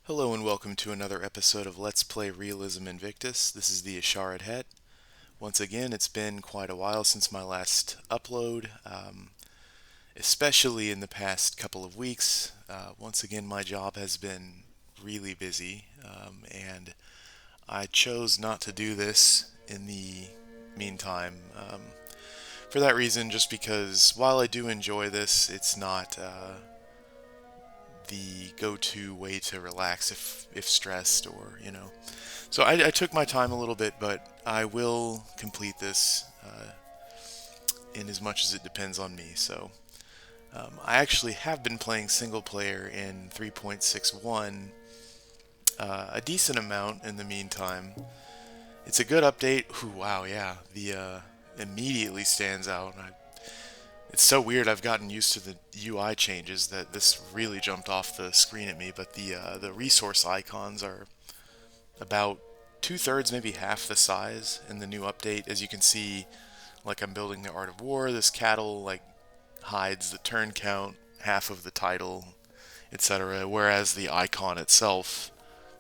Hello and welcome to another episode of Let's Play Realism Invictus. This is the Asharid Het. Once again, it's been quite a while since my last upload, especially in the past couple of weeks. Once again, my job has been really busy, and I chose not to do this in the meantime. For that reason, just because while I do enjoy this, it's not the go-to way to relax if stressed or. So I took my time a little bit, but I will complete this in as much as it depends on me. So I actually have been playing single player in 3.61 a decent amount in the meantime. It's a good update. Ooh, wow, yeah, the immediately stands out. It's so weird. I've gotten used to the UI changes that this really jumped off the screen at me. But the resource icons are about two-thirds, maybe half the size in the new update. As you can see, like I'm building the Art of War. This cattle like hides the turn count, half of the title, etc. Whereas the icon itself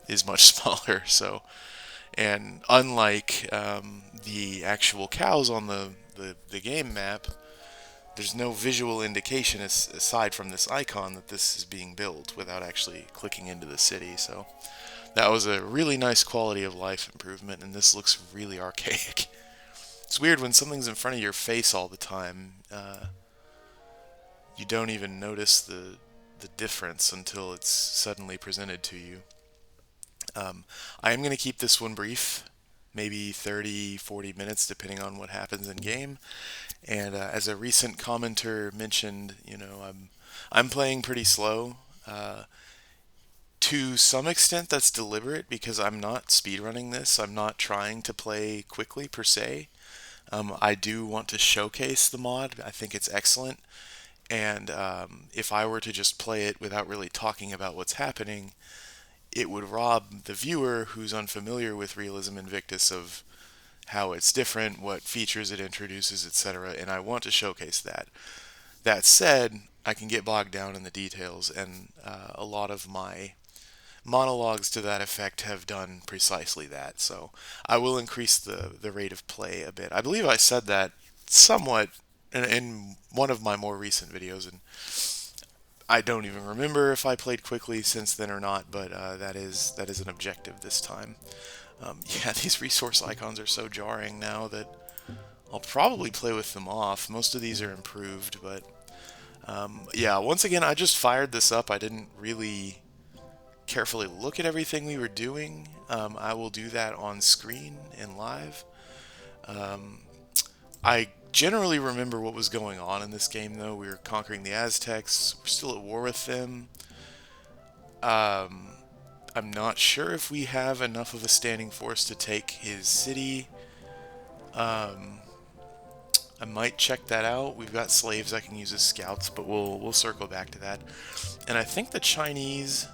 is much smaller. So, and unlike the actual cows on the game map, there's no visual indication aside from this icon that this is being built without actually clicking into the city. So that was a really nice quality of life improvement, and this looks really archaic. It's weird when something's in front of your face all the time. You don't even notice the difference until it's suddenly presented to you. I am going to keep this one brief, maybe 30, 40 minutes, depending on what happens in game. And as a recent commenter mentioned, I'm playing pretty slow. To some extent, that's deliberate because I'm not speedrunning this. I'm not trying to play quickly per se. I do want to showcase the mod. I think it's excellent. And if I were to just play it without really talking about what's happening, it would rob the viewer who's unfamiliar with Realism Invictus of how it's different, what features it introduces, etc. And I want to showcase that. That said, I can get bogged down in the details, and a lot of my monologues to that effect have done precisely that. So I will increase the rate of play a bit. I believe I said that somewhat in one of my more recent videos, and I don't even remember if I played quickly since then or not, but that is an objective this time. Yeah, these resource icons are so jarring now that I'll probably play with them off. Most of these are improved, but yeah, once again, I just fired this up. I didn't really carefully look at everything we were doing. I will do that on screen and live. I generally remember what was going on in this game, though. We were conquering the Aztecs. We're still at war with them. I'm not sure if we have enough of a standing force to take his city. I might check that out. We've got slaves I can use as scouts, but we'll circle back to that. And I think the Chinese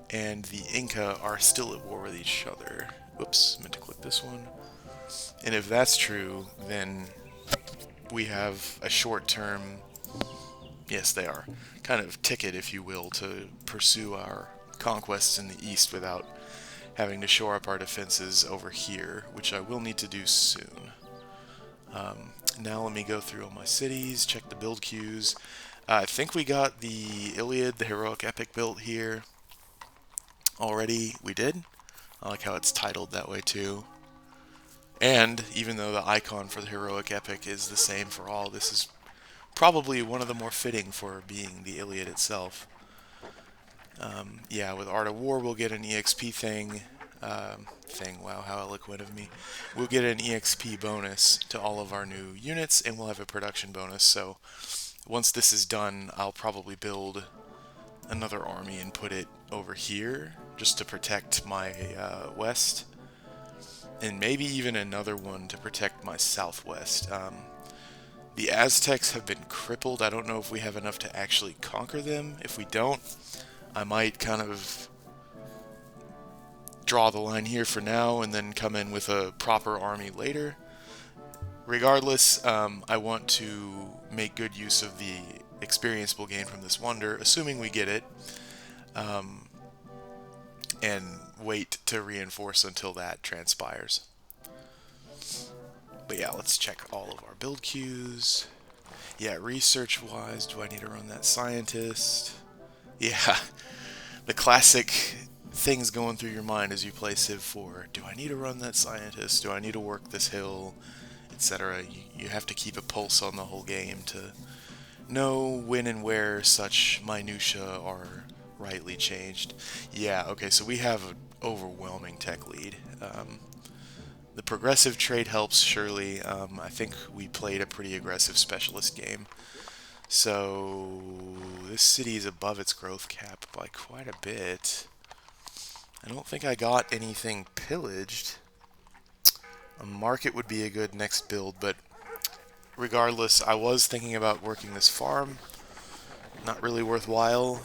and the Inca are still at war with each other. Whoops, meant to click this one. And if that's true, then we have a short-term, yes, they are, kind of ticket, if you will, to pursue our conquests in the east without having to shore up our defenses over here, which I will need to do soon. Now let me go through all my cities, check the build queues. I think we got the Iliad, the heroic epic, built here already. We did. I like how it's titled that way too. And even though the icon for the heroic epic is the same for all, this is probably one of the more fitting for being the Iliad itself. Yeah, with Art of War, we'll get an EXP thing. Wow, how eloquent of me. We'll get an EXP bonus to all of our new units, and we'll have a production bonus. So once this is done, I'll probably build another army and put it over here just to protect my west, and maybe even another one to protect my southwest. The Aztecs have been crippled. I don't know if we have enough to actually conquer them. If we don't, I might kind of draw the line here for now and then come in with a proper army later. Regardless, I want to make good use of the experience we'll gain from this wonder, assuming we get it. and wait to reinforce until that transpires. But yeah, let's check all of our build queues. Yeah, research-wise, do I need to run that scientist? Yeah, the classic things going through your mind as you play Civ 4. Do I need to run that scientist? Do I need to work this hill? Etc. You have to keep a pulse on the whole game to know when and where such minutia are rightly changed. Yeah, okay, so we have an overwhelming tech lead. The progressive trade helps, surely. I think we played a pretty aggressive specialist game. So this city is above its growth cap by quite a bit. I don't think I got anything pillaged. A market would be a good next build, but regardless, I was thinking about working this farm. Not really worthwhile.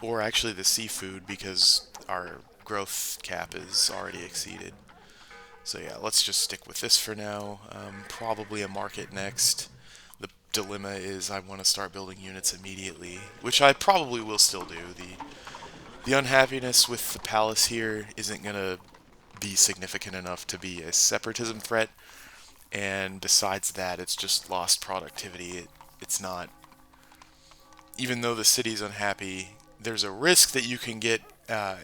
Or actually the seafood, because our growth cap is already exceeded. So yeah, let's just stick with this for now. Probably a market next. The dilemma is I want to start building units immediately, which I probably will still do. The unhappiness with the palace here isn't going to be significant enough to be a separatism threat, and besides that, it's just lost productivity. It's not... Even though the city's unhappy, there's a risk that you can get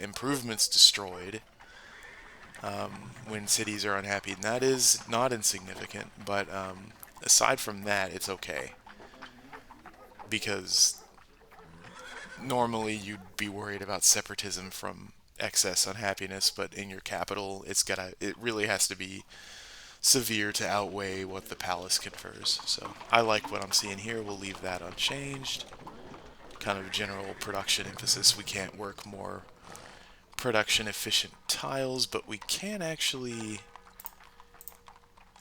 improvements destroyed when cities are unhappy, and that is not insignificant, but aside from that, it's okay. Because normally you'd be worried about separatism from excess unhappiness, but in your capital, it really has to be severe to outweigh what the palace confers. So I like what I'm seeing here. We'll leave that unchanged. Kind of general production emphasis. We can't work more production efficient tiles, but we can actually...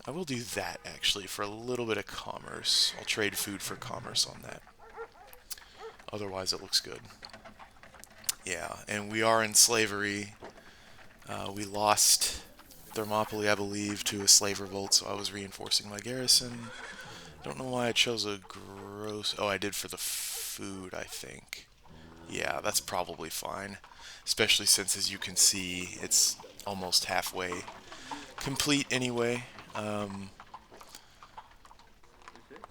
I will do that actually for a little bit of commerce. I'll trade food for commerce on that. Otherwise it looks good. Yeah, and we are in slavery. We lost Thermopylae, I believe, to a slave revolt, so I was reinforcing my garrison. Don't know why I chose a gross... Oh, I did for the food, I think. Yeah, that's probably fine. Especially since, as you can see, it's almost halfway complete anyway.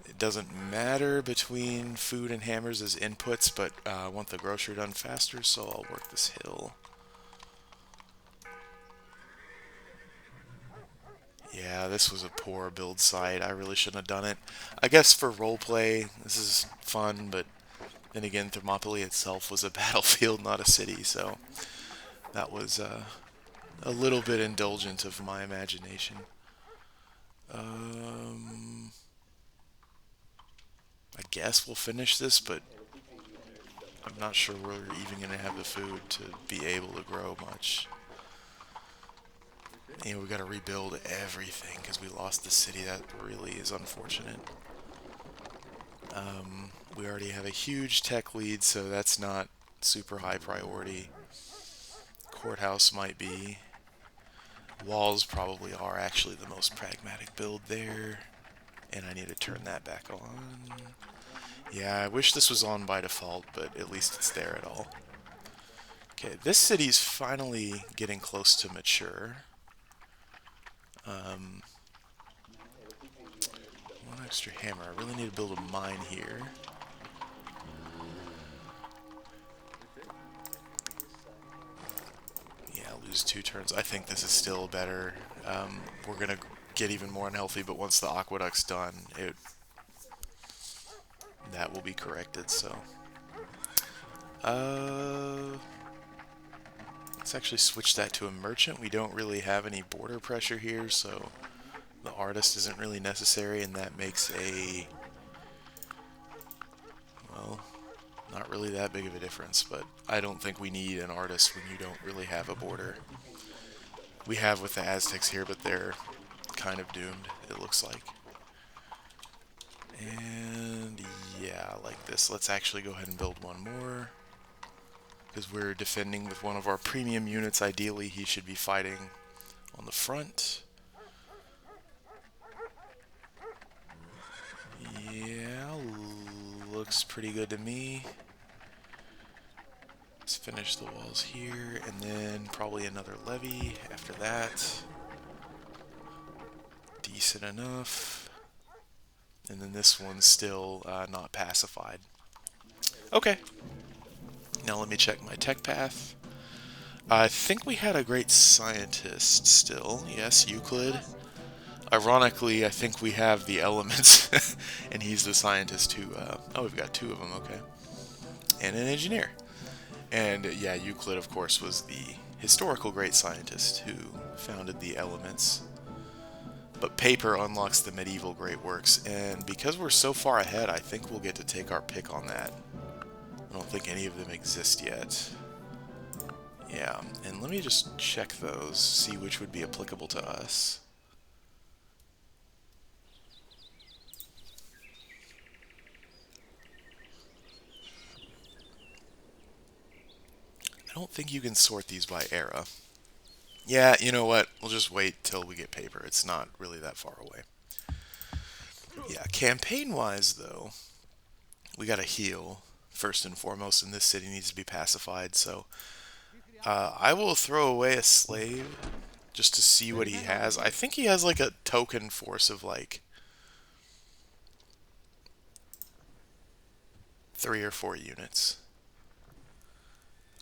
It doesn't matter between food and hammers as inputs, but I want the grocery done faster, so I'll work this hill. Yeah, this was a poor build site. I really shouldn't have done it. I guess for roleplay, this is fun, but then again, Thermopylae itself was a battlefield, not a city, so that was a little bit indulgent of my imagination. I guess we'll finish this, but I'm not sure we're even going to have the food to be able to grow much. And we got to rebuild everything because we lost the city. That really is unfortunate. We already have a huge tech lead, so that's not super high priority. Courthouse might be. Walls probably are actually the most pragmatic build there. And I need to turn that back on. Yeah, I wish this was on by default, but at least it's there at all. Okay, this city's finally getting close to mature. One extra hammer. I really need to build a mine here. Yeah, lose 2 turns. I think this is still better. We're gonna get even more unhealthy, but once the aqueduct's done, that will be corrected, so... let's actually switch that to a merchant. We don't really have any border pressure here, so the artist isn't really necessary, and that makes a... well, not really that big of a difference, but I don't think we need an artist when you don't really have a border. We have with the Aztecs here, but they're kind of doomed, it looks like. And yeah, like this. Let's actually go ahead and build one more. Because we're defending with one of our premium units. Ideally, he should be fighting on the front. Yeah, looks pretty good to me. As finish the walls here, and then probably another levee after that. Decent enough. And then this one's still not pacified. Okay. Now let me check my tech path. I think we had a great scientist still. Yes, Euclid. Ironically, I think we have the elements, and he's the scientist who... oh, we've got two of them, okay. And an engineer. And yeah, Euclid, of course, was the historical great scientist who founded the elements. But paper unlocks the medieval great works, and because we're so far ahead, I think we'll get to take our pick on that. I don't think any of them exist yet. Yeah, and let me just check those, see which would be applicable to us. I don't think you can sort these by era. Yeah, you know what? We'll just wait till we get paper. It's not really that far away. Yeah, campaign-wise, though, we gotta heal, first and foremost, and this city needs to be pacified, so... I will throw away a slave just to see what he has. I think he has, like, a token force of, like... 3 or 4 units.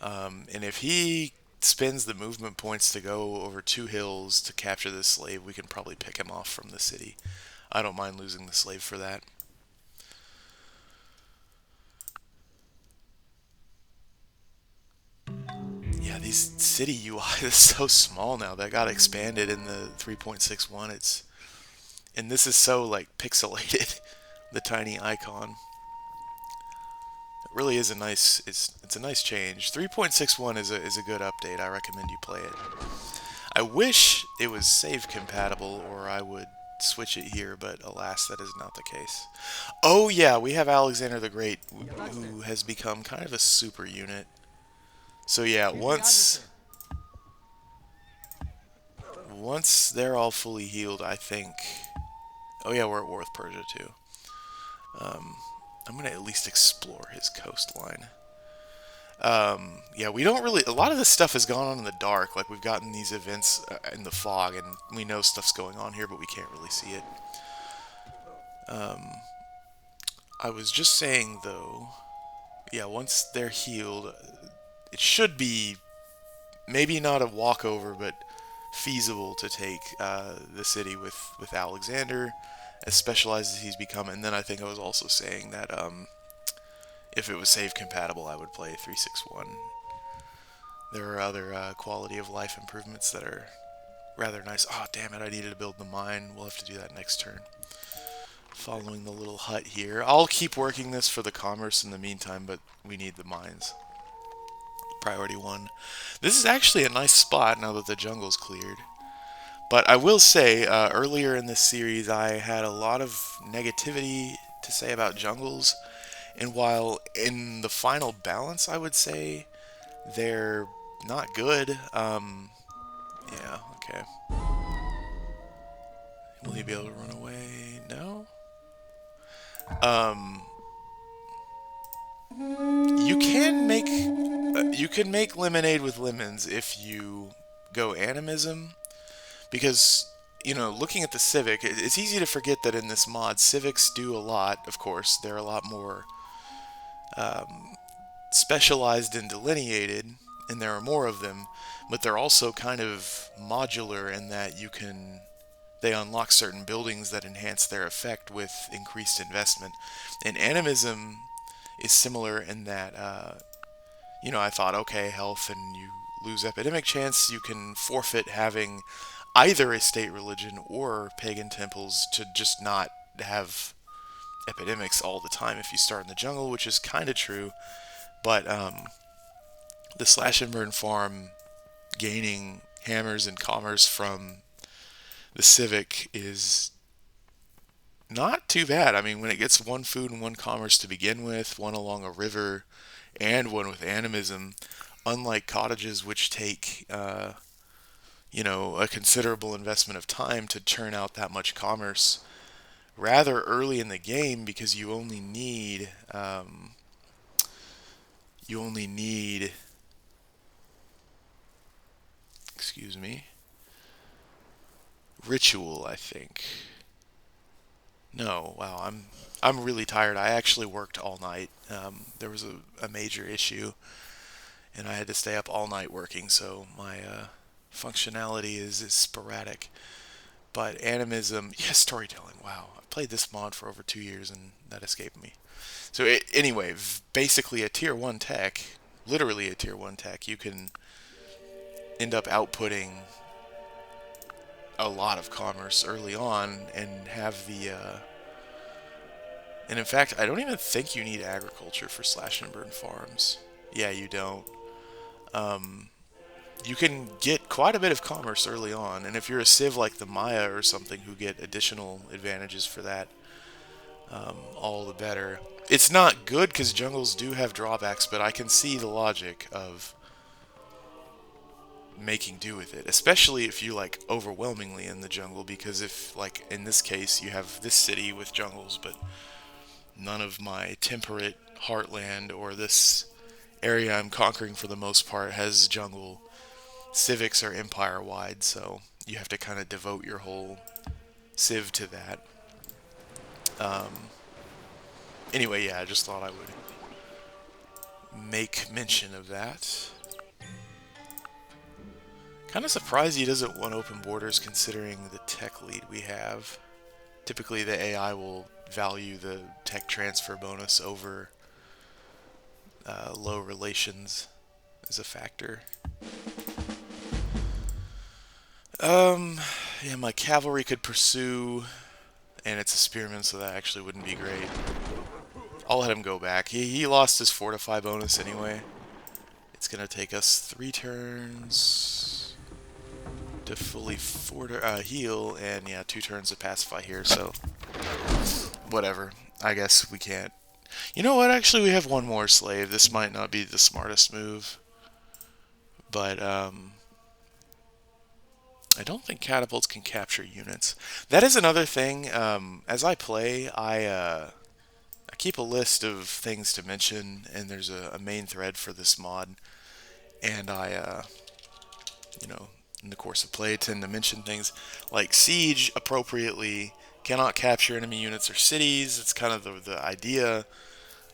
And if he spends the movement points to go over 2 hills to capture this slave, we can probably pick him off from the city. I don't mind losing the slave for that. Yeah, these city UI is so small now. That got expanded in the 3.61. And this is so like pixelated, the tiny icon. It really is a nice it's a nice change. 3.61 is a good update. I recommend you play it. I wish it was save compatible, or I would switch it here, but alas, that is not the case. Oh yeah, we have Alexander the Great, who has become kind of a super unit. So yeah, once they're all fully healed, I think... Oh yeah, we're at war with Persia too. I'm gonna at least explore his coastline. Yeah, we don't really... A lot of this stuff has gone on in the dark. Like, we've gotten these events in the fog, and we know stuff's going on here, but we can't really see it. I was just saying, though... Yeah, once they're healed, it should be... Maybe not a walkover, but feasible to take the city with Alexander, as specialized as he's become. And then I think I was also saying that if it was save compatible, I would play 361. There are other quality of life improvements that are rather nice. Oh, damn it, I needed to build the mine. We'll have to do that next turn. Following the little hut here. I'll keep working this for the commerce in the meantime, but we need the mines. Priority 1. This is actually a nice spot now that the jungle's cleared. But I will say, earlier in this series, I had a lot of negativity to say about jungles. And while in the final balance, I would say they're not good. Yeah, okay. Will he be able to run away? No? You can make lemonade with lemons if you go animism, because, you know, looking at the Civic, it's easy to forget that in this mod, Civics do a lot, of course. They're a lot more specialized and delineated, and there are more of them, but they're also kind of modular in that they unlock certain buildings that enhance their effect with increased investment. And animism is similar in that, you know, I thought, okay, health and you lose epidemic chance, you can forfeit having either a state religion or pagan temples to just not have epidemics all the time if you start in the jungle, which is kind of true. But the slash and burn farm gaining hammers and commerce from the Civic is not too bad. I mean, when it gets 1 food and 1 commerce to begin with, 1 along a river, and 1 with animism, unlike cottages which take, you know, a considerable investment of time to churn out that much commerce rather early in the game, because you only need ritual, I think. No, wow, I'm really tired. I actually worked all night. There was a major issue, and I had to stay up all night working, so my functionality is sporadic. But animism, yeah, storytelling. Wow, I played this mod for over 2 years, and that escaped me. So anyway, basically a tier one tech, literally a tier one tech, you can end up outputting a lot of commerce early on and have the. And in fact, I don't even think you need agriculture for slash and burn farms. Yeah, you don't. Um, you can get quite a bit of commerce early on, and if you're a civ like the Maya or something who get additional advantages for that, all the better. It's not good because jungles do have drawbacks, but I can see the logic of making do with it, especially if you like overwhelmingly in the jungle, because if like in this case you have this city with jungles, but none of my temperate heartland or this area I'm conquering for the most part has jungle. Civics are empire wide, so you have to kind of devote your whole civ to that. Um, anyway, yeah, I just thought I would make mention of that. Kind of surprised he doesn't want open borders considering the tech lead we have. Typically the AI will value the tech transfer bonus over low relations as a factor. Yeah, my cavalry could pursue, and it's a spearman, so that actually wouldn't be great. I'll let him go back. He lost his fortify bonus anyway. It's gonna take us 3 turns to fully heal, and yeah, 2 turns to pacify here, so whatever. I guess we can't. You know what, actually we have one more slave. This might not be the smartest move, but I don't think catapults can capture units. That is another thing. As I play, I keep a list of things to mention, and there's a main thread for this mod, and I, you know, in the course of play, tend to mention things like siege appropriately cannot capture enemy units or cities. It's kind of the idea.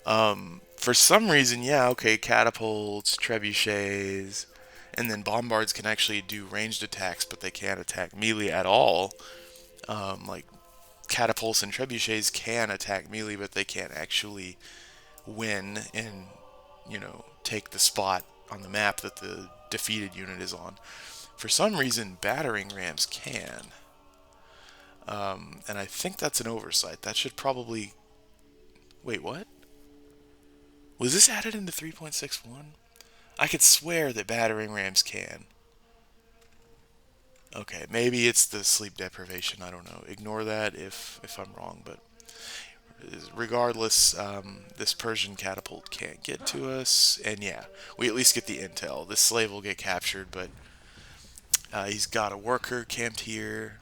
For some reason, yeah, okay, catapults, trebuchets, and then bombards can actually do ranged attacks, but they can't attack melee at all. Like catapults and trebuchets can attack melee, but they can't actually win and, take the spot on the map that the defeated unit is on. For some reason, battering rams can. And I think that's an oversight. That should probably... Wait, what? Was this added into 3.61? I could swear that battering rams can. Okay, maybe it's the sleep deprivation. I don't know. Ignore that if I'm wrong, but regardless, this Persian catapult can't get to us, and yeah, we at least get the intel. This slave will get captured, but he's got a worker camped here,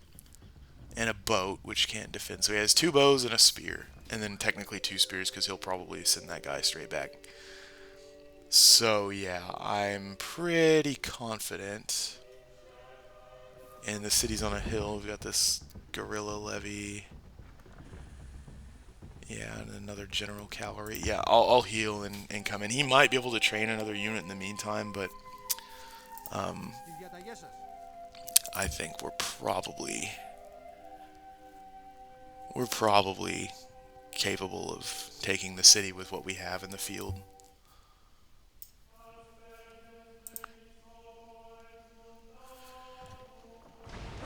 and a boat, which can't defend. So he has 2 bows and a spear, and then technically 2 spears, because he'll probably send that guy straight back. So yeah, I'm pretty confident. And the city's on a hill. We've got this guerrilla levy. Yeah, and another general cavalry. Yeah, I'll heal and come in. He might be able to train another unit in the meantime, but I think we're probably capable of taking the city with what we have in the field.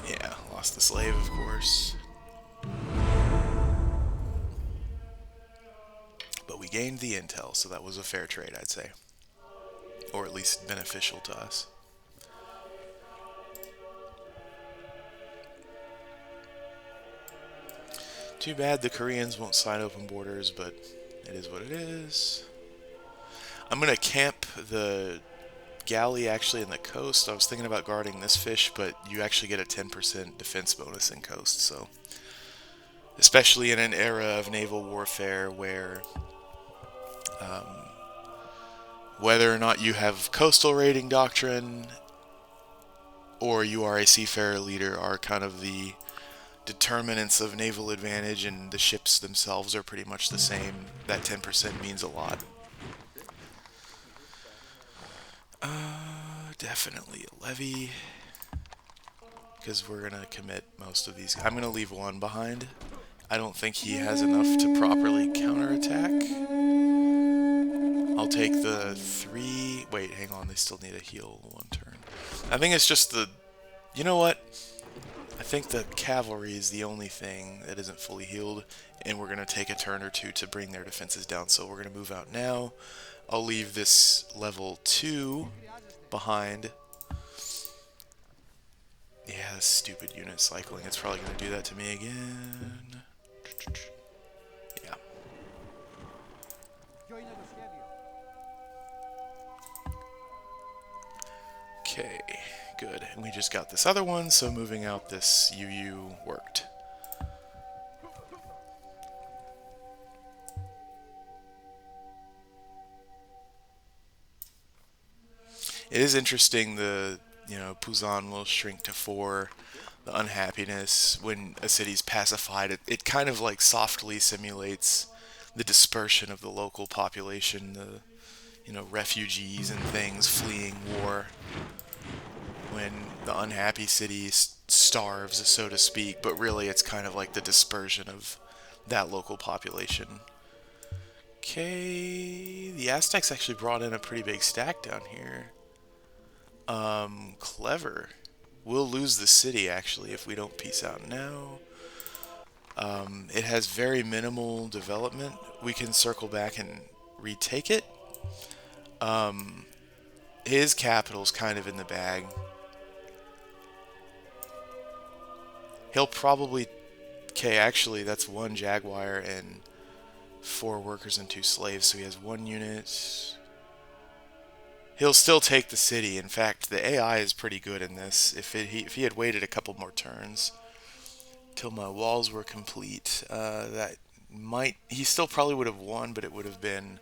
Yeah, lost the slave, of course. But we gained the intel, so that was a fair trade, I'd say. Or at least beneficial to us. Too bad the Koreans won't sign open borders, but it is what it is. I'm going to camp the galley actually in the coast. I was thinking about guarding this fish, but you actually get a 10% defense bonus in coast, so... Especially in an era of naval warfare where... whether or not you have coastal raiding doctrine or you are a seafarer leader are kind of the determinants of naval advantage, and the ships themselves are pretty much the same. That 10% means a lot. Definitely a levy, because we're going to commit most of these. I'm going to leave one behind. I don't think he has enough to properly counterattack. I'll take the 3... Wait, hang on. They still need a heal 1 turn. I think it's just the... You know what? I think the cavalry is the only thing that isn't fully healed, and we're going to take a turn or 2 to bring their defenses down. So we're going to move out now. I'll leave this level 2 behind. Yeah, this stupid unit cycling. It's probably going to do that to me again. Yeah. Okay, good. And we just got this other one, so moving out this UU worked. It is interesting, the, Puzan will shrink to 4. The unhappiness when a city's pacified, it kind of like softly simulates the dispersion of the local population, the, refugees and things fleeing war. When the unhappy city starves, so to speak, but really it's kind of like the dispersion of that local population. Okay, the Aztecs actually brought in a pretty big stack down here. Clever. We'll lose the city, actually, if we don't peace out now. It has very minimal development. We can circle back and retake it. His capital's kind of in the bag. He'll probably... Okay, actually, that's 1 Jaguar and 4 workers and 2 slaves, so he has 1 unit. He'll still take the city. In fact, the AI is pretty good in this. If he had waited a couple more turns till my walls were complete, that might... He still probably would have won, but it would have been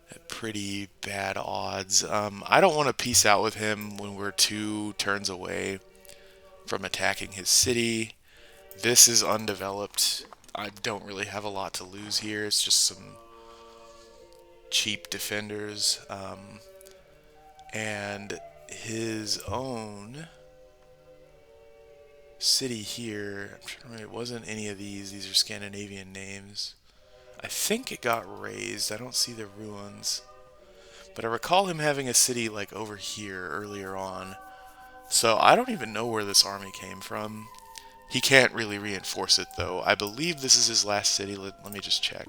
at pretty bad odds. I don't want to peace out with him when we're 2 turns away from attacking his city. This is undeveloped. I don't really have a lot to lose here. It's just some cheap defenders. And his own city here, I'm trying to remember, it wasn't any of these. These are Scandinavian names. I think it got razed. I don't see the ruins. But I recall him having a city like over here earlier on. So I don't even know where this army came from. He can't really reinforce it, though. I believe this is his last city. Let me just check.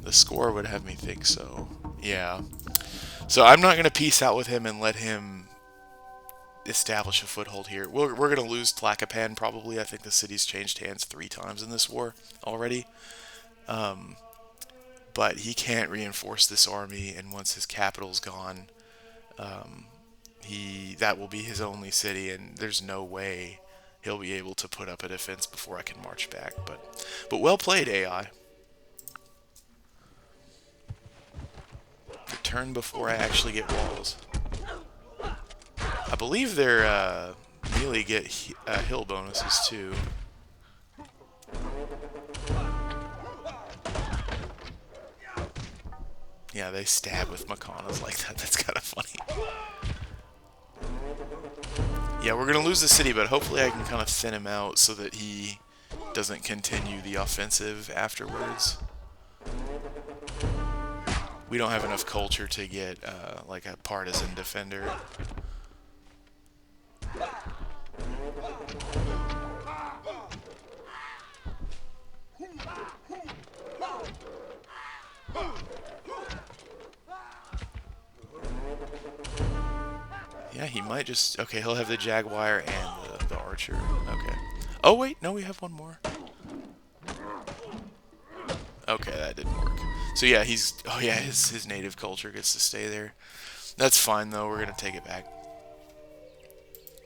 The score would have me think so. Yeah. So I'm not going to peace out with him and let him establish a foothold here. We're going to lose Tlacopan, probably. I think the city's changed hands 3 times in this war already. But he can't reinforce this army, and once his capital's gone, that will be his only city, and there's no way he'll be able to put up a defense before I can march back. But well played, AI. Turn before I actually get walls. I believe their melee get hill bonuses too. Yeah, they stab with Makanas like that. That's kind of funny. Yeah, we're going to lose the city, but hopefully I can kind of thin him out so that he doesn't continue the offensive afterwards. We don't have enough culture to get like a partisan defender. Yeah, he might just... Okay, he'll have the Jaguar and the Archer. Okay. Oh, wait. No, we have one more. Okay, that didn't work. So, yeah, he's... Oh, yeah, his native culture gets to stay there. That's fine, though. We're going to take it back.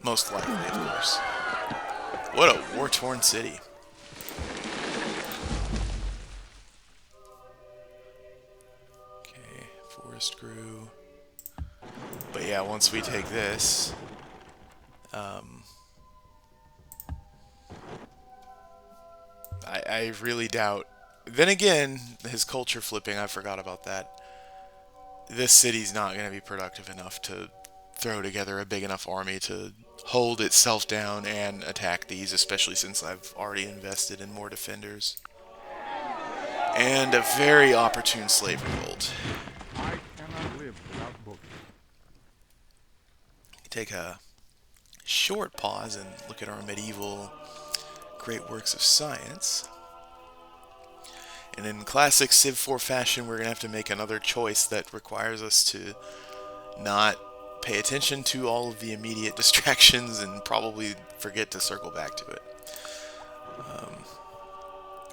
Most likely, of course. What a war-torn city. Okay, forest grew. But yeah, once we take this, Um, I really doubt. Then again, his culture flipping, I forgot about that. This city's not going to be productive enough to throw together a big enough army to hold itself down and attack these, especially since I've already invested in more defenders. And a very opportune slave revolt. I cannot live without books. Take a short pause and look at our medieval great works of science. And in classic Civ 4 fashion, we're going to have to make another choice that requires us to not pay attention to all of the immediate distractions and probably forget to circle back to it.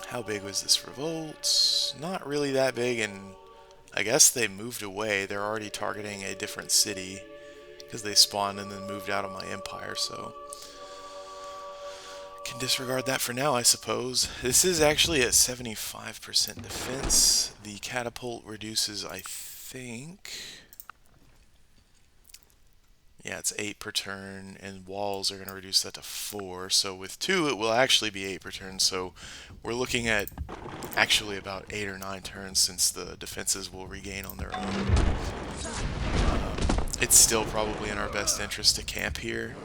How big was this revolt? Not really that big, and I guess they moved away. They're already targeting a different city because they spawned and then moved out of my empire, so can disregard that for now, I suppose. This is actually at 75% defense. The catapult reduces, I think... Yeah, it's 8 per turn, and walls are going to reduce that to 4. So with 2, it will actually be 8 per turn. So we're looking at actually about 8 or 9 turns since the defenses will regain on their own. It's still probably in our best interest to camp here.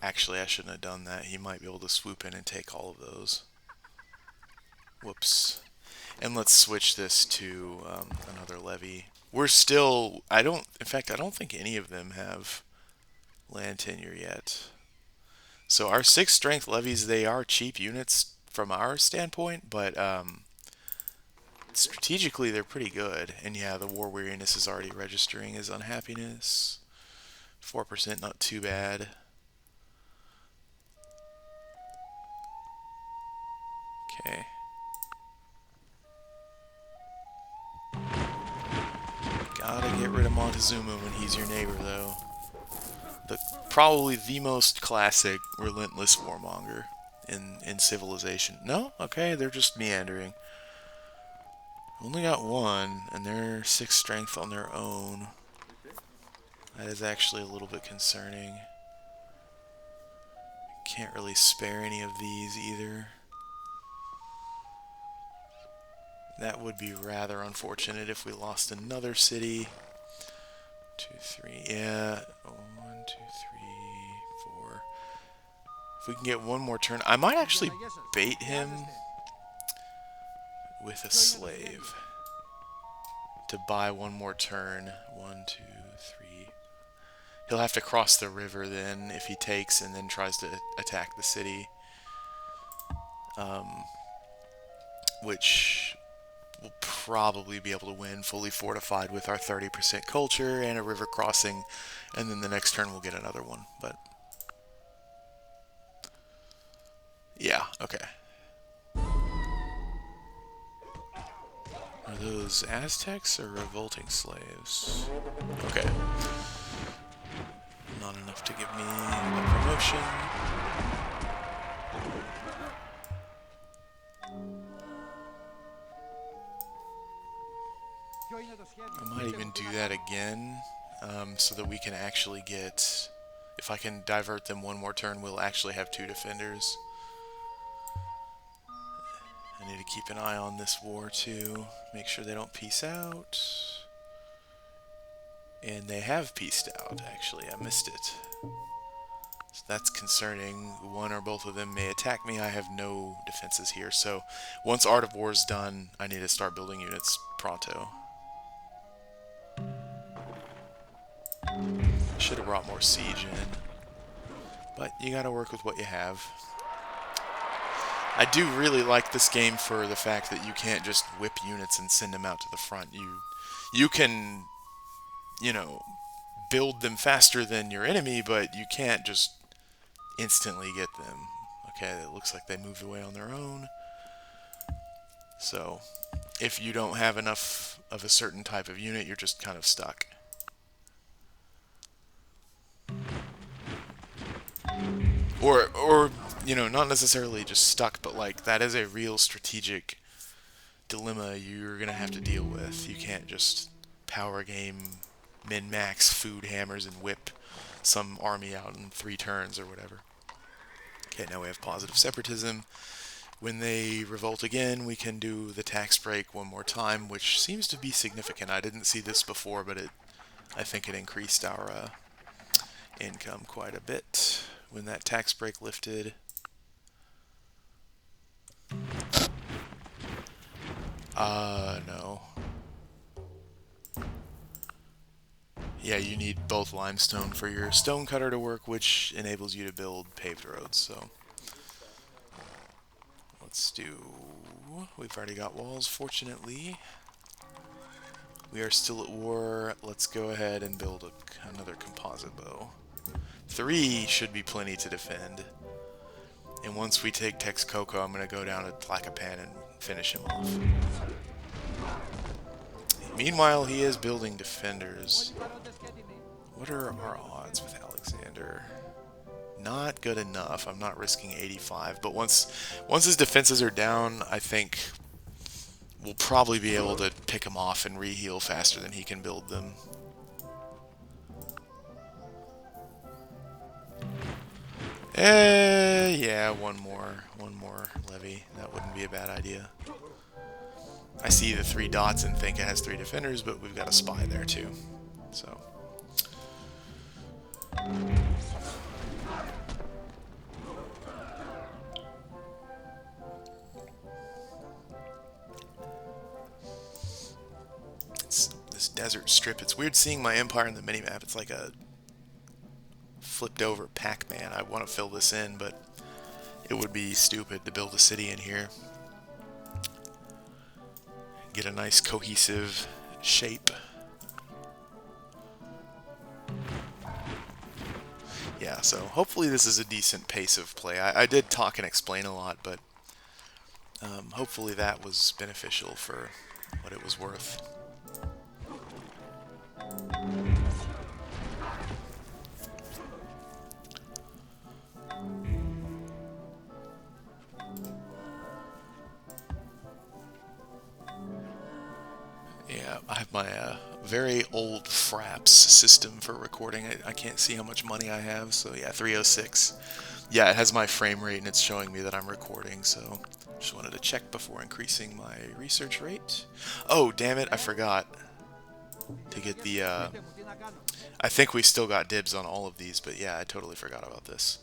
Actually, I shouldn't have done that. He might be able to swoop in and take all of those. Whoops. And let's switch this to another levy. We're still, in fact, I don't think any of them have land tenure yet. So our 6 strength levies, they are cheap units from our standpoint, but strategically they're pretty good. And yeah, the war weariness is already registering as unhappiness. 4%, not too bad. Okay. Gotta get rid of Montezuma when he's your neighbor, though. Probably the most classic relentless warmonger in civilization. No? Okay, they're just meandering. Only got 1, and they're 6 strength on their own. That is actually a little bit concerning. Can't really spare any of these either. That would be rather unfortunate if we lost another city. 2, 3, yeah. 1, 2, 3, 4. If we can get one more turn, I might actually bait him with a slave to buy one more turn. 1, 2, 3. He'll have to cross the river then if he takes and then tries to attack the city. Which we'll probably be able to win fully fortified with our 30% culture and a river crossing, and then the next turn we'll get another one. But yeah, okay. Are those Aztecs or revolting slaves? Okay. Not enough to give me a promotion. I might even do that again, so that we can actually get... If I can divert them one more turn, we'll actually have 2 defenders. I need to keep an eye on this war, too. Make sure they don't peace out. And they have peaced out, actually. I missed it. So that's concerning. One or both of them may attack me. I have no defenses here. So once Art of War is done, I need to start building units pronto. Should have brought more siege in. But you gotta work with what you have. I do really like this game for the fact that you can't just whip units and send them out to the front. You can, you know, build them faster than your enemy, but you can't just instantly get them. Okay, it looks like they moved away on their own. So, if you don't have enough of a certain type of unit, you're just kind of stuck. Or you know, not necessarily just stuck, but like that is a real strategic dilemma you're gonna have to deal with. You can't just power game min-max food hammers and whip some army out in 3 turns or whatever. Okay, now we have positive separatism. When they revolt again, we can do the tax break one more time, which seems to be significant. I didn't see this before, but I think it increased our income quite a bit when that tax break lifted. No. Yeah, you need both limestone for your stone cutter to work, which enables you to build paved roads, so let's do... We've already got walls, fortunately. We are still at war. Let's go ahead and build another composite bow. 3 should be plenty to defend. And once we take Texcoco, I'm going to go down to Tlacopan and finish him off. Meanwhile, he is building defenders. What are our odds with Alexander? Not good enough. I'm not risking 85, but once his defenses are down, I think we'll probably be able to pick him off and re-heal faster than he can build them. Yeah, one more levy. That wouldn't be a bad idea. I see the 3 dots and think it has 3 defenders, but we've got a spy there too. So. It's this desert strip. It's weird seeing my empire in the minimap. It's like a flipped over Pac-Man. I want to fill this in, but it would be stupid to build a city in here. Get a nice cohesive shape. Yeah, so hopefully this is a decent pace of play. I did talk and explain a lot, but hopefully that was beneficial for what it was worth. Yeah, I have my very old Fraps system for recording. I can't see how much money I have, so yeah, 306. Yeah, it has my frame rate and it's showing me that I'm recording, so just wanted to check before increasing my research rate. Oh, damn it, I forgot to get the... I think we still got dibs on all of these, but yeah, I totally forgot about this.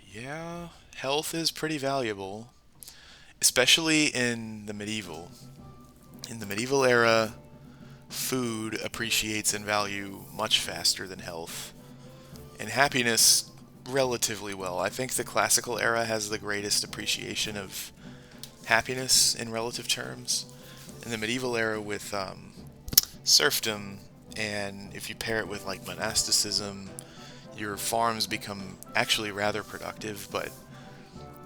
Yeah, health is pretty valuable, especially in the medieval. In the medieval era, food appreciates in value much faster than health, and happiness relatively well. I think the classical era has the greatest appreciation of happiness in relative terms. In the medieval era with serfdom, and if you pair it with like monasticism, your farms become actually rather productive, but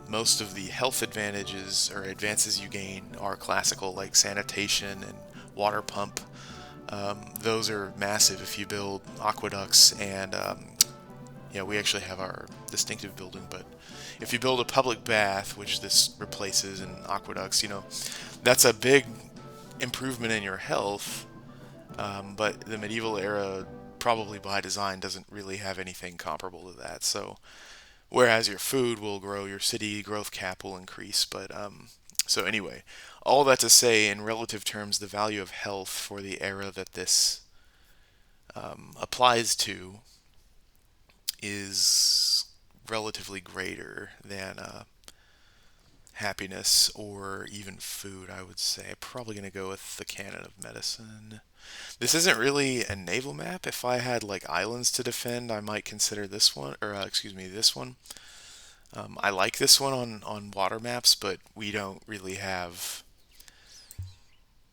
most of the health advantages or advances you gain are classical, like sanitation and water pump. Those are massive if you build aqueducts and yeah, we actually have our distinctive building, but if you build a public bath, which this replaces, and aqueducts, that's a big improvement in your health. But the medieval era, probably by design, doesn't really have anything comparable to that. So, whereas your food will grow, your city growth cap will increase. But so anyway, all that to say, in relative terms, the value of health for the era that this applies to is relatively greater than happiness or even food, I would say. I'm probably going to go with the canon of medicine. This isn't really a naval map. If I had like islands to defend, I might consider this one, or excuse me, this one. I like this one on water maps, but we don't really have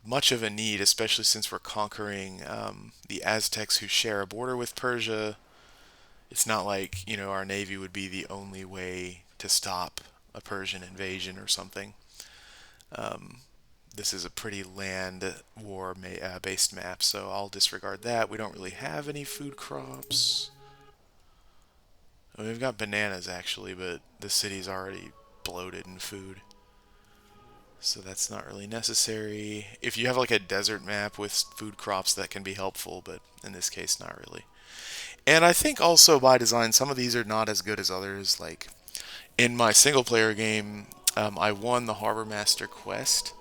much of a need, especially since we're conquering the Aztecs who share a border with Persia. It's not like, our navy would be the only way to stop a Persian invasion or something. This is a pretty land war based map, so I'll disregard that. We don't really have any food crops. We've got bananas actually, but the city's already bloated in food. So that's not really necessary. If you have like a desert map with food crops, that can be helpful, but in this case, not really. And I think also by design, some of these are not as good as others. Like in my single player game, I won the Harbor Master quest.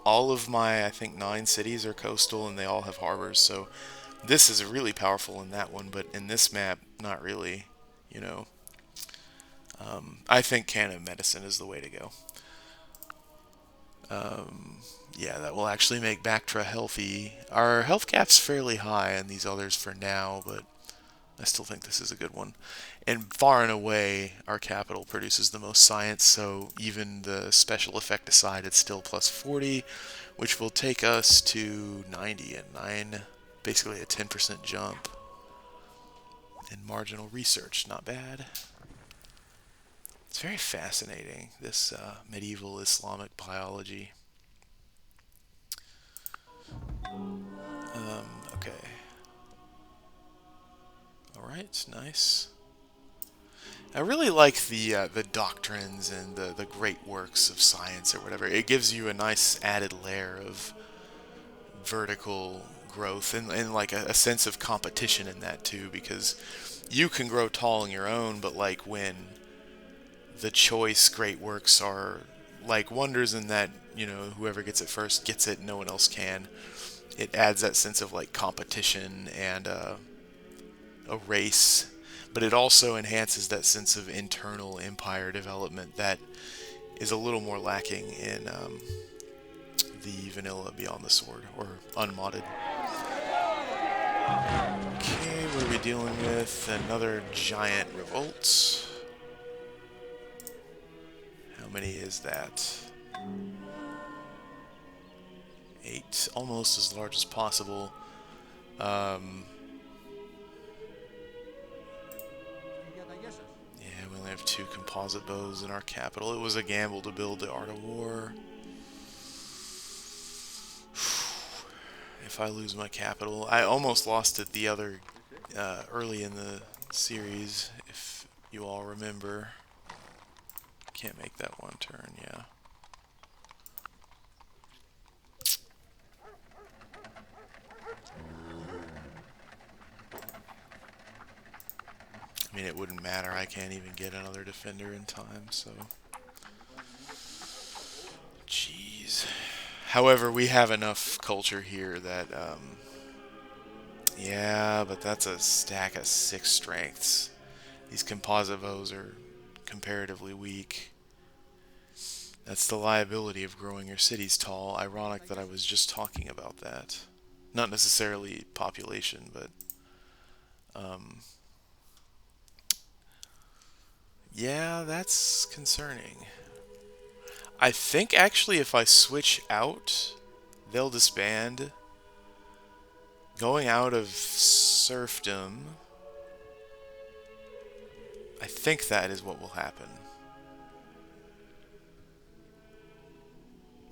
All of my, I think, 9 cities are coastal and they all have harbors, so this is really powerful in that one, but in this map, not really. You know, I think Cannon Medicine is the way to go. Yeah, that will actually make Bactra healthy. Our health cap's fairly high and these others for now, but I still think this is a good one. And far and away, our capital produces the most science, so even the special effect aside, it's still plus 40, which will take us to 90 and 9. Basically a 10% jump. And marginal research, not bad. It's very fascinating, this medieval Islamic biology. Okay. Alright, nice. I really like the doctrines and the great works of science or whatever. It gives you a nice added layer of vertical growth and like a sense of competition in that too, because you can grow tall on your own, but like when the choice great works are like wonders in that, whoever gets it first gets it, no one else can. It adds that sense of like competition and a race, but it also enhances that sense of internal empire development that is a little more lacking in the vanilla Beyond the Sword or unmodded. Okay, what are we dealing with? Another giant revolt. How many is that? 8, almost as large as possible. Um, yeah, we only have 2 composite bows in our capital. It was a gamble to build the Art of War. If I lose my capital, I almost lost it the other early in the series, if you all remember. Can't make that one turn, yeah. I mean, it wouldn't matter. I can't even get another defender in time, so. Jeez. However, we have enough culture here that, yeah, but that's a stack of 6 strengths. These composite bows are comparatively weak. That's the liability of growing your cities tall. Ironic that I was just talking about that. Not necessarily population, but um, yeah, that's concerning. I think actually if I switch out, they'll disband. Going out of serfdom, I think that is what will happen.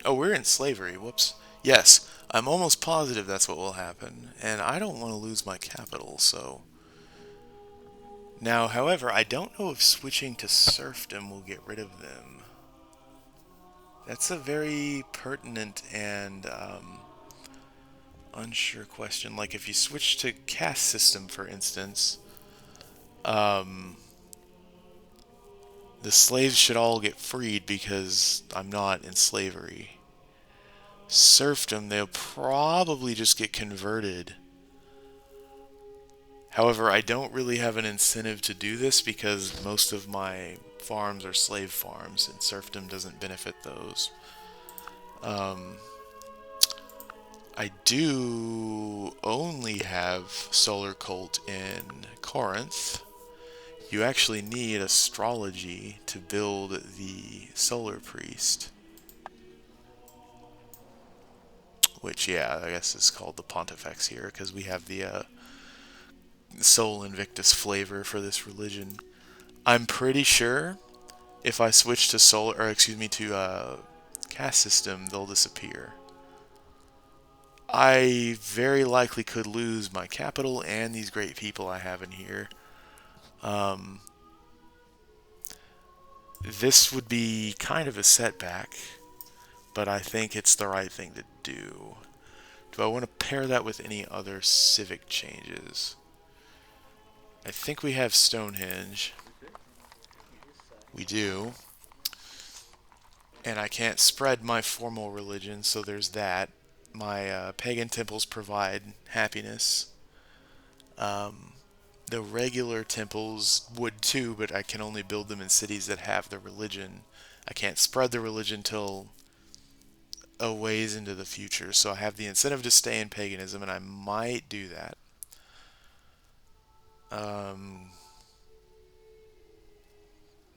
Oh, we're in slavery. Whoops. Yes, I'm almost positive that's what will happen, and I don't want to lose my capital, so. Now, however, I don't know if switching to serfdom will get rid of them. That's a very pertinent and unsure question. Like, if you switch to caste system, for instance, um, the slaves should all get freed because I'm not in slavery. Serfdom, they'll probably just get converted. However, I don't really have an incentive to do this because most of my farms are slave farms, and serfdom doesn't benefit those. Um, I do only have Solar Cult in Corinth. You actually need astrology to build the Solar Priest. Which, yeah, I guess is called the Pontifex here, because we have the Soul Invictus flavor for this religion. I'm pretty sure if I switch to solar, or excuse me, to caste system, they'll disappear. I very likely could lose my capital and these great people I have in here. Um, this would be kind of a setback, but I think it's the right thing to do. Do I want to pair that with any other civic changes? I think we have Stonehenge. We do. And I can't spread my formal religion, so there's that. My pagan temples provide happiness. The regular temples would too, but I can only build them in cities that have the religion. I can't spread the religion till a ways into the future, so I have the incentive to stay in paganism, and I might do that.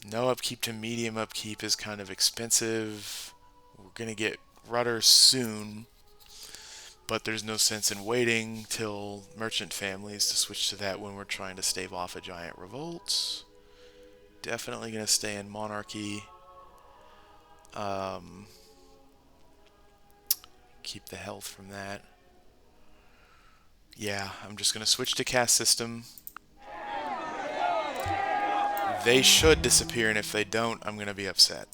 No upkeep to medium upkeep is kind of expensive. We're going to get rudder soon, but there's no sense in waiting till merchant families to switch to that when we're trying to stave off a giant revolt. Definitely going to stay in monarchy. Keep the health from that. Yeah, I'm just going to switch to caste system. They should disappear, and if they don't, I'm going to be upset.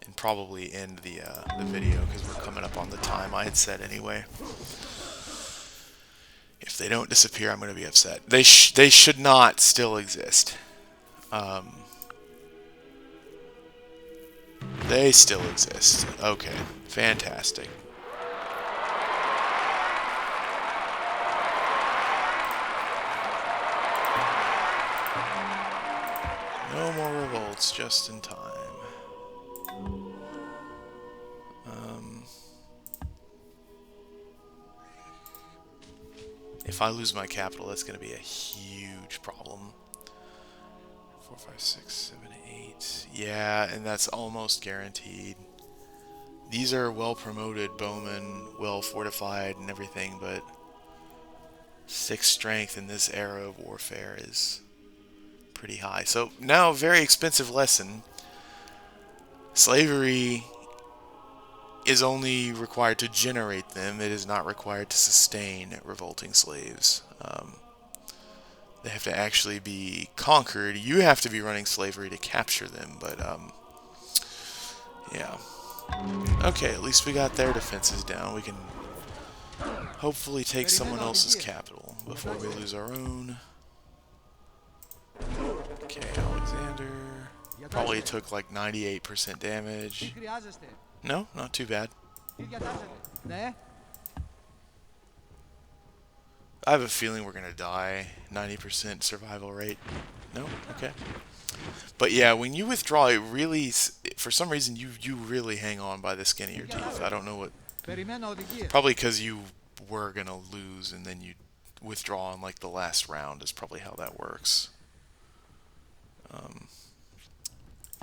And probably end the video, because we're coming up on the time I had said anyway. If they don't disappear, I'm going to be upset. They should not still exist. They still exist. Okay, fantastic. No more revolts, just in time. If I lose my capital, that's going to be a huge problem. 4, 5, 6, 7, 8. Yeah, and that's almost guaranteed. These are well promoted bowmen, well fortified and everything, but 6 strength in this era of warfare is pretty high. So now, very expensive lesson. Slavery is only required to generate them. It is not required to sustain revolting slaves. They have to actually be conquered. You have to be running slavery to capture them, but yeah. Okay, at least we got their defenses down. We can hopefully take someone else's capital before we lose our own. Okay, Alexander. Probably took like 98% damage. No, not too bad. I have a feeling we're gonna die. 90% survival rate. No? Okay. But yeah, when you withdraw, it really, for some reason, you really hang on by the skin of your teeth. I don't know what. Probably because you were gonna lose and then you withdraw in like the last round is probably how that works.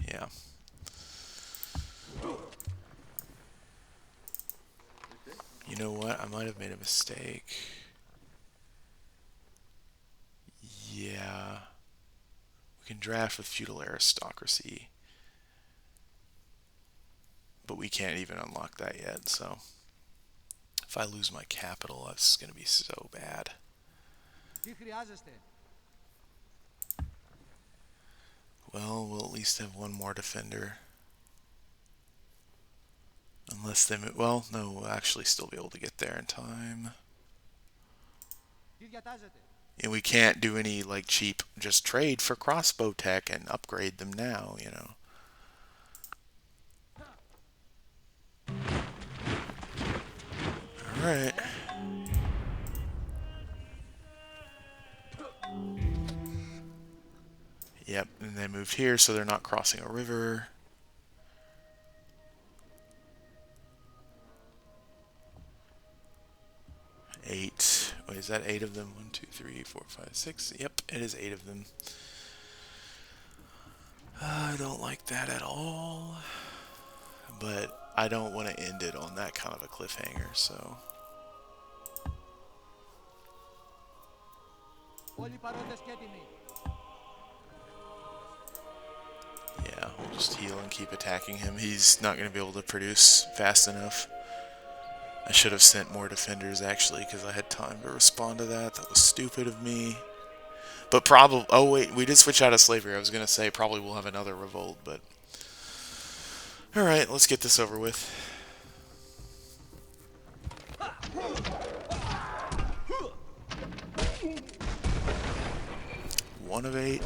Yeah. You know what? I might have made a mistake. Yeah. We can draft with feudal aristocracy. But we can't even unlock that yet, so. If I lose my capital, that's going to be so bad. Well, we'll at least have one more defender. Unless they move. Well, no, we'll actually still be able to get there in time. And we can't do any, like, cheap just trade for crossbow tech and upgrade them now, you know. Alright. Yep, and they moved here, so they're not crossing a river. Eight. Wait, is that 8 of them? 1, 2, 3, 4, 5, 6. Yep, it is 8 of them. I don't like that at all. But I don't want to end it on that kind of a cliffhanger, so. Yeah, we'll just heal and keep attacking him. He's not going to be able to produce fast enough. I should have sent more defenders, actually, because I had time to respond to that. That was stupid of me. But probably... Oh, wait, we did switch out of slavery. I was going to say probably we'll have another revolt, but... Alright, let's get this over with. 1 of 8.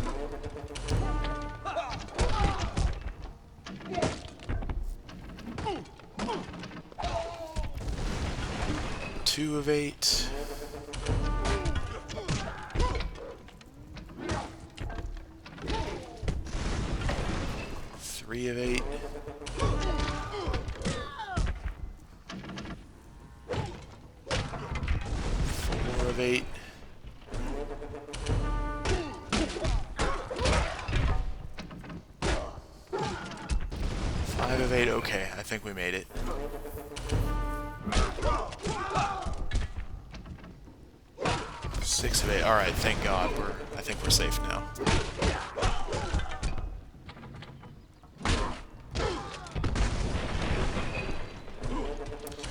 2 of 8. 3 of 8. 4 of 8. 5 of 8. Okay, I think we made it. 6 of 8. Alright, thank God. I think we're safe now.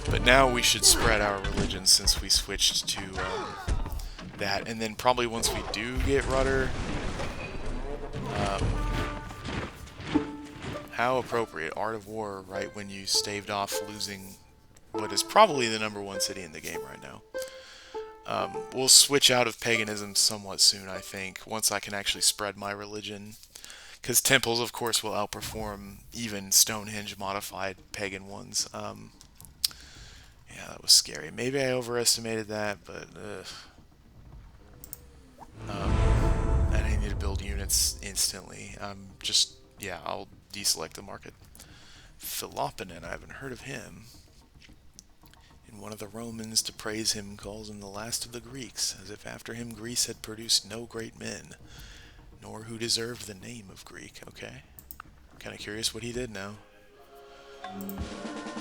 But now we should spread our religion since we switched to that. And then probably once we do get rudder, how appropriate. Art of War, right when you staved off losing what is probably the #1 city in the game right now. We'll switch out of paganism somewhat soon, I think, once I can actually spread my religion. Because temples, of course, will outperform even Stonehenge modified pagan ones. Yeah, that was scary. Maybe I overestimated that, but and I need to build units instantly. Yeah, I'll deselect the market. Philoponin, I haven't heard of him. And one of the Romans, to praise him, calls him the last of the Greeks, as if after him Greece had produced no great men, nor who deserved the name of Greek. Okay. Kind of curious what he did now.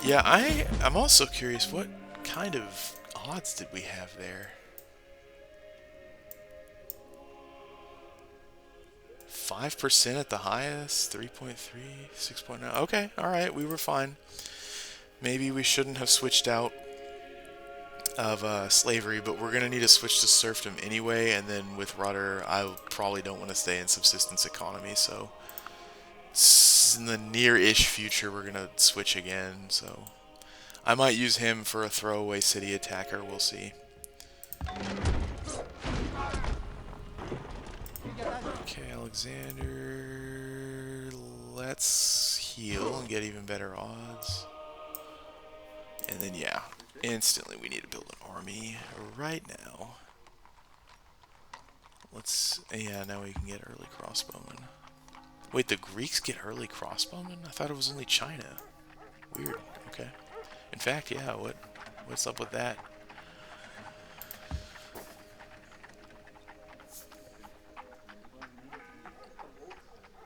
Yeah, I'm also curious, what kind of odds did we have there? 5% at the highest, 3.3, 6.9. Okay, alright, we were fine. Maybe we shouldn't have switched out of slavery, but we're going to need to switch to serfdom anyway, and then with rudder, I probably don't want to stay in subsistence economy, so in the near-ish future, we're going to switch again, so I might use him for a throwaway city attacker, we'll see. Okay, Alexander, let's heal and get even better odds. And then, yeah, instantly we need to build an army right now. Yeah, now we can get early crossbowmen. Wait, the Greeks get early crossbowmen? I thought it was only China. Weird, okay. In fact, yeah, what's up with that?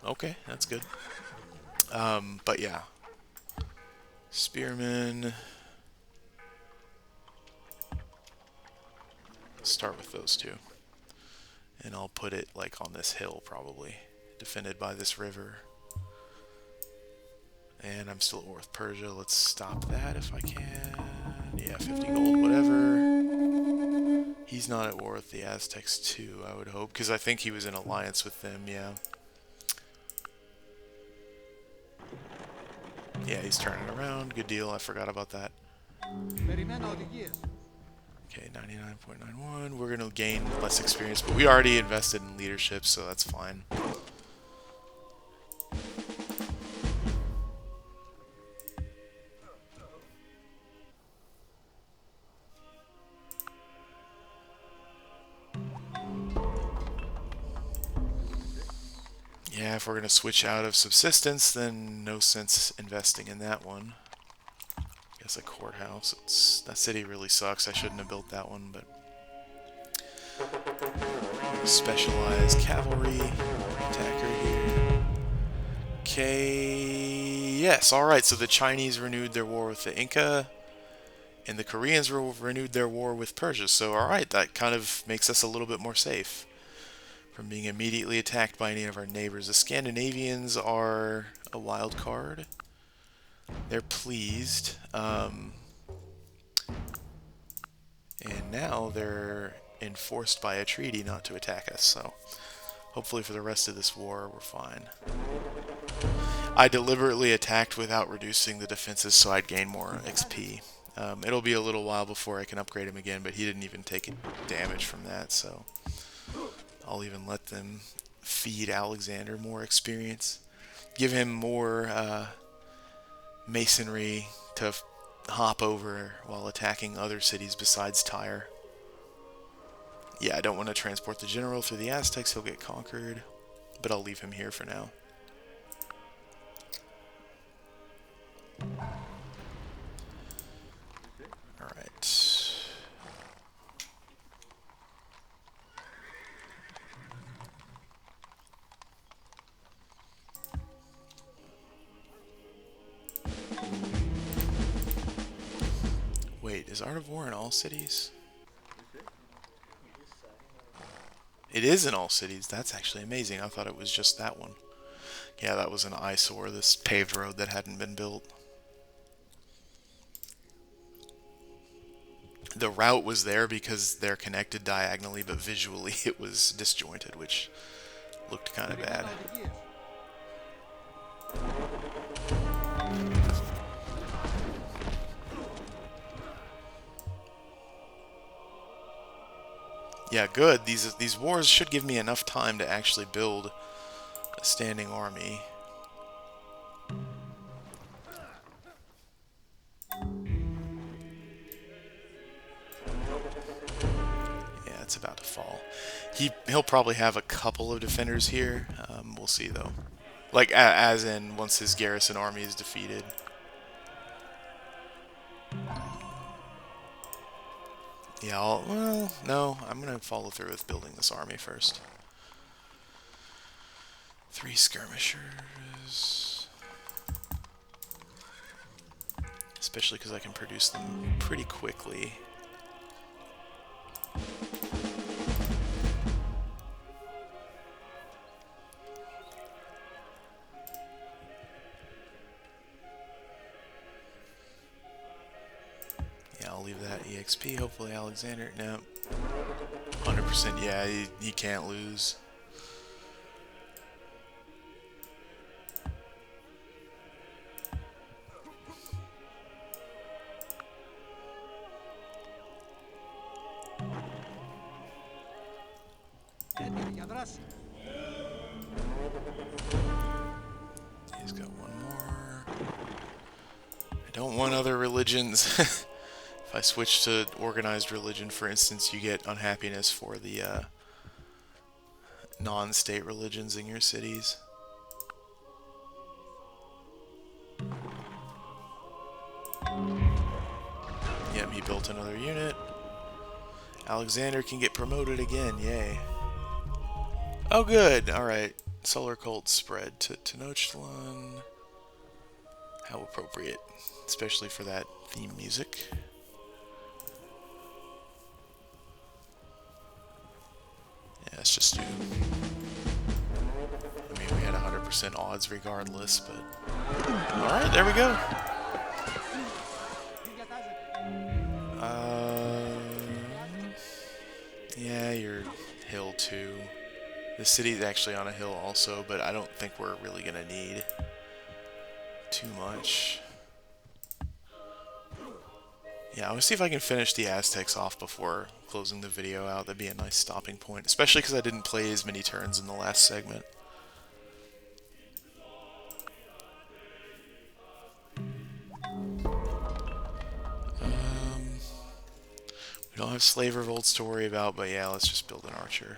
Okay, that's good. But yeah. Spearmen. Start with those two. And I'll put it like on this hill probably. Defended by this river. And I'm still at war with Persia. Let's stop that if I can. Yeah, 50 gold, whatever. He's not at war with the Aztecs too, I would hope. Because I think he was in alliance with them, yeah. Yeah, he's turning around. Good deal. I forgot about that. Okay, 99.91. We're going to gain less experience, but we already invested in leadership, so that's fine. Yeah, if we're going to switch out of subsistence, then no sense investing in that one. I guess a courthouse. That city really sucks. I shouldn't have built that one, but... Specialized cavalry. Attacker here. Okay... Yes, alright, so the Chinese renewed their war with the Inca, and the Koreans renewed their war with Persia. So, alright, that kind of makes us a little bit more safe from being immediately attacked by any of our neighbors. The Scandinavians are a wild card. They're pleased. And now they're enforced by a treaty not to attack us, so hopefully for the rest of this war we're fine. I deliberately attacked without reducing the defenses so I'd gain more XP. It'll be a little while before I can upgrade him again, but he didn't even take damage from that, so I'll even let them feed Alexander more experience. Give him more masonry to hop over while attacking other cities besides Tyre. Yeah, I don't want to transport the general through the Aztecs. He'll get conquered. But I'll leave him here for now. Alright. Wait, is Art of War in all cities? It is in all cities. That's actually amazing. I thought it was just that one. Yeah, that was an eyesore, this paved road that hadn't been built. The route was there because they're connected diagonally, but visually it was disjointed, which looked kind of bad. Yeah, good. These wars should give me enough time to actually build a standing army. Yeah, it's about to fall. He'll probably have a couple of defenders here. We'll see though. Like as in once his garrison army is defeated. Yeah, well, no, I'm gonna follow through with building this army first. 3 skirmishers. Especially because I can produce them pretty quickly. Yeah, I'll leave that EXP. Hopefully Alexander... No. 100%, yeah, he can't lose. He's got one more. I don't want other religions. If I switch to organized religion, for instance, you get unhappiness for the non-state religions in your cities. Yep, he built another unit. Alexander can get promoted again, yay. Oh good, alright. Solar cult spread to Tenochtitlan. How appropriate, especially for that theme music. Yeah, let's just do... I mean, we had 100% odds regardless, but... Alright, there we go. Yeah, you're hill 2. The city's actually on a hill also, but I don't think we're really gonna need too much. Yeah, I want to see if I can finish the Aztecs off before closing the video out. That'd be a nice stopping point, especially because I didn't play as many turns in the last segment. We don't have slave revolts to worry about, but yeah, let's just build an archer.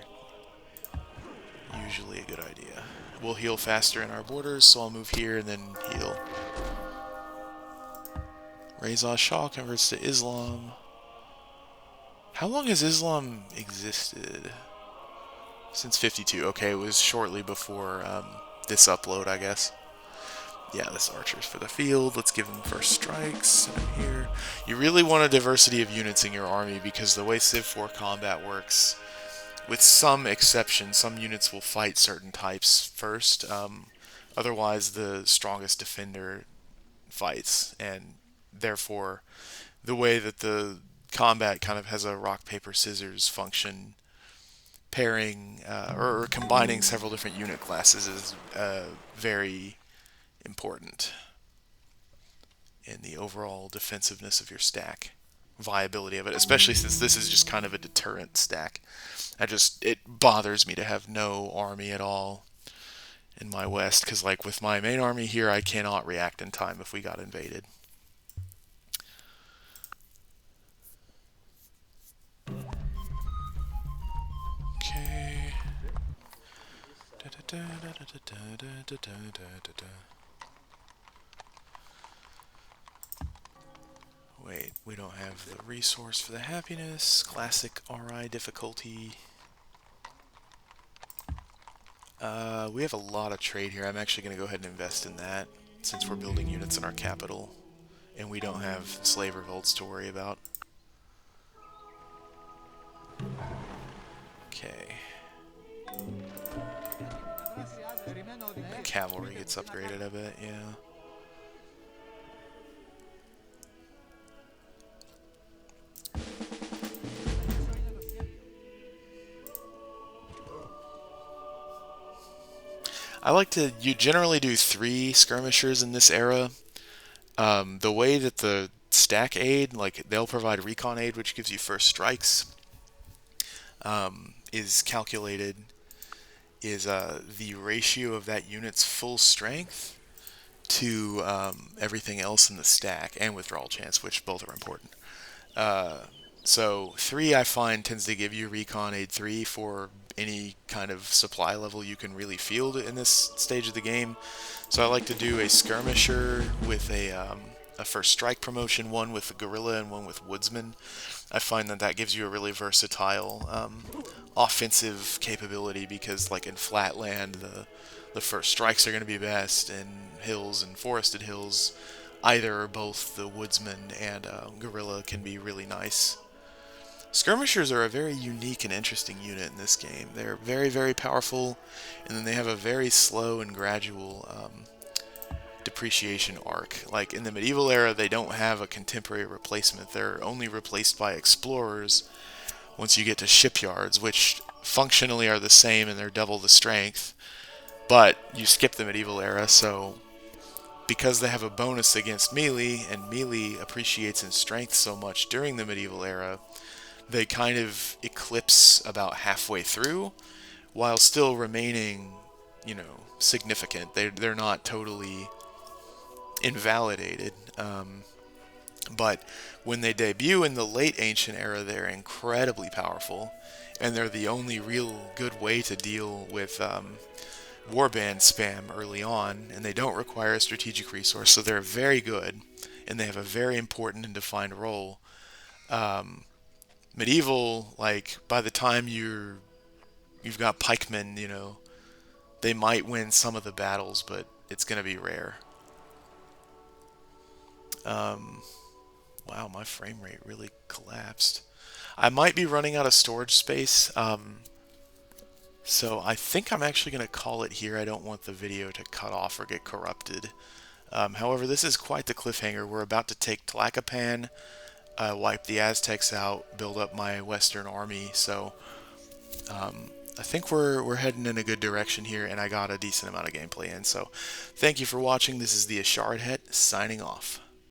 Usually a good idea. We'll heal faster in our borders, so I'll move here and then heal. Reza Shah converts to Islam. How long has Islam existed? Since 52. Okay, it was shortly before this upload, I guess. Yeah, this archer's for the field. Let's give him first strikes. Here. You really want a diversity of units in your army because the way Civ 4 combat works, with some exceptions, some units will fight certain types first. Otherwise, the strongest defender fights, and therefore, the way that the combat kind of has a rock, paper, scissors function, pairing or combining several different unit classes is very important in the overall defensiveness of your stack. viability of it, especially since this is just kind of a deterrent stack. It bothers me to have no army at all in my west, because like with my main army here, I cannot react in time if we got invaded. Okay. Wait, we don't have the resource for the happiness. Classic RI difficulty. We have a lot of trade here. I'm actually going to go ahead and invest in that since we're building units in our capital and we don't have slave revolts to worry about. Okay. The cavalry gets upgraded a bit, yeah. You generally do 3 skirmishers in this era. The way that the stack aid, like they'll provide recon aid, which gives you first strikes, is calculated is the ratio of that unit's full strength to everything else in the stack, and withdrawal chance, which both are important. So 3 I find tends to give you recon aid 3 for any kind of supply level you can really field in this stage of the game. So I like to do a skirmisher with a first strike promotion, one with the guerrilla and one with woodsman. I find that that gives you a really versatile offensive capability, because like in flat land the first strikes are going to be best, in hills and forested hills either or both the woodsman and guerrilla can be really nice. Skirmishers are a very unique and interesting unit in this game. They're very, very powerful, and then they have a very slow and gradual depreciation arc. Like in the medieval era, they don't have a contemporary replacement. They're only replaced by explorers once you get to shipyards, which functionally are the same and they're double the strength. But you skip the medieval era, so because they have a bonus against melee, and melee appreciates in strength so much during the medieval era, they kind of eclipse about halfway through, while still remaining, significant. They're not totally invalidated. But when they debut in the late ancient era, they're incredibly powerful, and they're the only real good way to deal with warband spam early on, and they don't require a strategic resource, so they're very good, and they have a very important and defined role. Medieval, like by the time you've got pikemen, they might win some of the battles, but it's going to be rare. Wow, my frame rate really collapsed. I might be running out of storage space, so I think I'm actually going to call it here. I don't want the video to cut off or get corrupted. However, this is quite the cliffhanger. We're about to take Tlacopan, wipe the Aztecs out, build up my Western army, so I think we're heading in a good direction here, and I got a decent amount of gameplay in. So thank you for watching. This is the Ashard Het signing off.